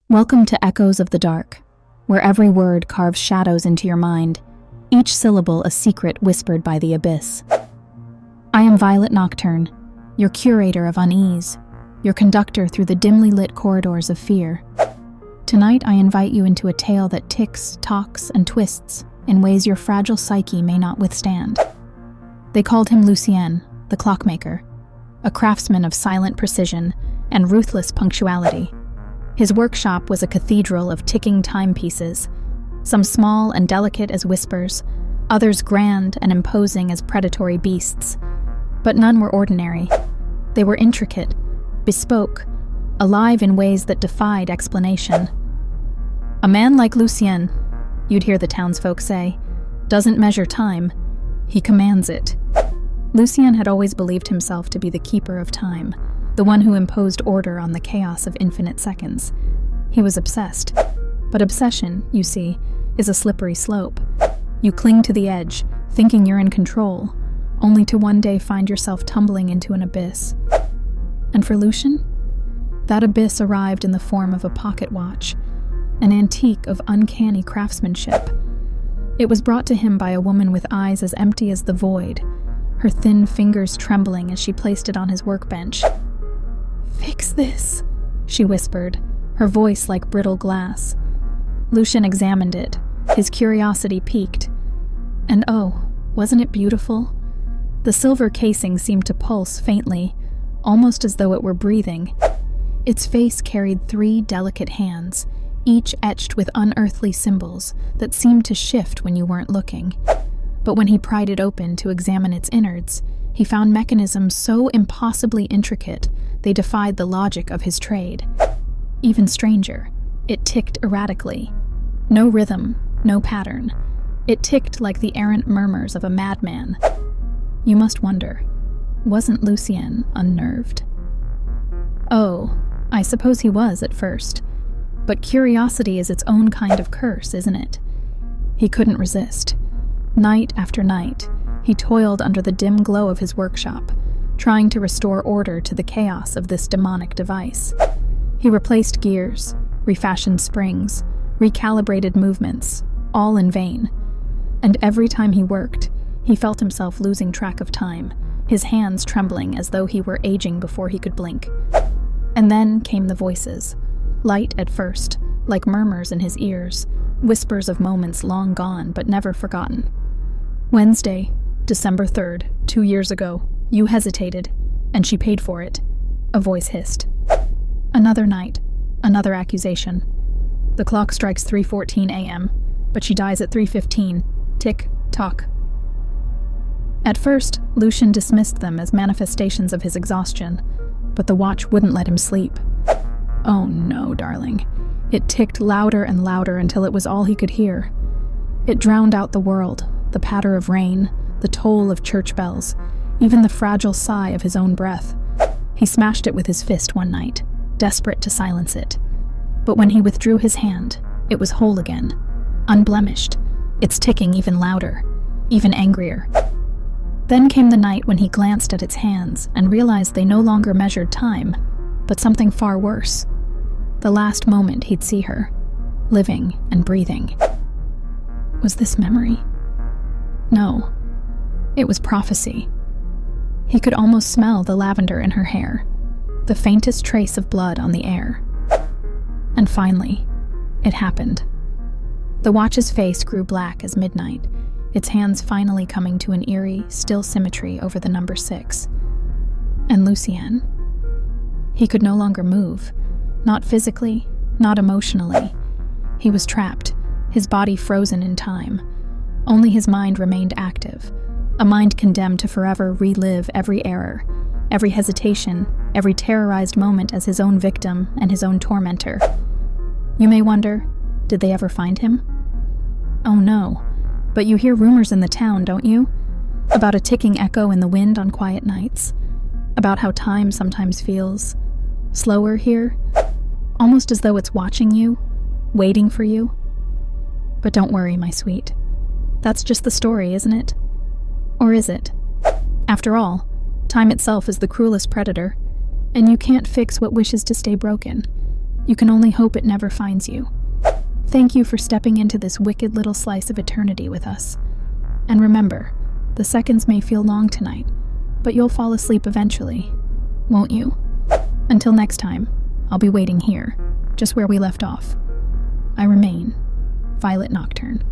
Welcome to Echoes of the Dark, where every word carves shadows into your mind, each syllable a secret whispered by the abyss. I am Violet Nocturne, your curator of unease, your conductor through the dimly lit corridors of fear. Tonight I invite you into a tale that ticks, talks, and twists in ways your fragile psyche may not withstand. They called him Lucien, the Clockmaker, a craftsman of silent precision and ruthless punctuality. His workshop was a cathedral of ticking timepieces, some small and delicate as whispers, others grand and imposing as predatory beasts. But none were ordinary. They were intricate, bespoke, alive in ways that defied explanation. A man like Lucien, you'd hear the townsfolk say, doesn't measure time, he commands it. Lucien had always believed himself to be the keeper of time, the one who imposed order on the chaos of infinite seconds. He was obsessed. But obsession, you see, is a slippery slope. You cling to the edge, thinking you're in control, only to one day find yourself tumbling into an abyss. And for Lucien, that abyss arrived in the form of a pocket watch, an antique of uncanny craftsmanship. It was brought to him by a woman with eyes as empty as the void, her thin fingers trembling as she placed it on his workbench. "Fix this," she whispered, her voice like brittle glass. Lucien examined it, his curiosity piqued. And oh, wasn't it beautiful? The silver casing seemed to pulse faintly, almost as though it were breathing. Its face carried 3 delicate hands, each etched with unearthly symbols that seemed to shift when you weren't looking. But when he pried it open to examine its innards, he found mechanisms so impossibly intricate they defied the logic of his trade. Even stranger, it ticked erratically. No rhythm, no pattern. It ticked like the errant murmurs of a madman. You must wonder, wasn't Lucien unnerved? Oh, I suppose he was at first. But curiosity is its own kind of curse, isn't it? He couldn't resist. Night after night, he toiled under the dim glow of his workshop, trying to restore order to the chaos of this demonic device. He replaced gears, refashioned springs, recalibrated movements, all in vain. And every time he worked, he felt himself losing track of time, his hands trembling as though he were aging before he could blink. And then came the voices, light at first, like murmurs in his ears, whispers of moments long gone but never forgotten. "Wednesday, December 3rd, 2 years ago, you hesitated, and she paid for it," a voice hissed. Another night, another accusation. "The clock strikes 3:14 a.m., but she dies at 3:15, tick, tock." At first, Lucien dismissed them as manifestations of his exhaustion, but the watch wouldn't let him sleep. Oh no, darling. It ticked louder and louder until it was all he could hear. It drowned out the world, the patter of rain, the toll of church bells, even the fragile sigh of his own breath. He smashed it with his fist one night, desperate to silence it. But when he withdrew his hand, it was whole again, unblemished, its ticking even louder, even angrier. Then came the night when he glanced at its hands and realized they no longer measured time, but something far worse. The last moment he'd see her, living and breathing. Was this memory? No. It was prophecy. He could almost smell the lavender in her hair, the faintest trace of blood on the air. And finally, it happened. The watch's face grew black as midnight, its hands finally coming to an eerie, still symmetry over the number 6. And Lucien? He could no longer move, not physically, not emotionally. He was trapped, his body frozen in time. Only his mind remained active, a mind condemned to forever relive every error, every hesitation, every terrorized moment as his own victim and his own tormentor. You may wonder, did they ever find him? Oh no, but you hear rumors in the town, don't you? About a ticking echo in the wind on quiet nights. About how time sometimes feels slower here, almost as though it's watching you, waiting for you. But don't worry, my sweet. That's just the story, isn't it? Or is it? After all, time itself is the cruelest predator, and you can't fix what wishes to stay broken. You can only hope it never finds you. Thank you for stepping into this wicked little slice of eternity with us. And remember, the seconds may feel long tonight, but you'll fall asleep eventually, won't you? Until next time, I'll be waiting here, just where we left off. I remain, Violet Nocturne.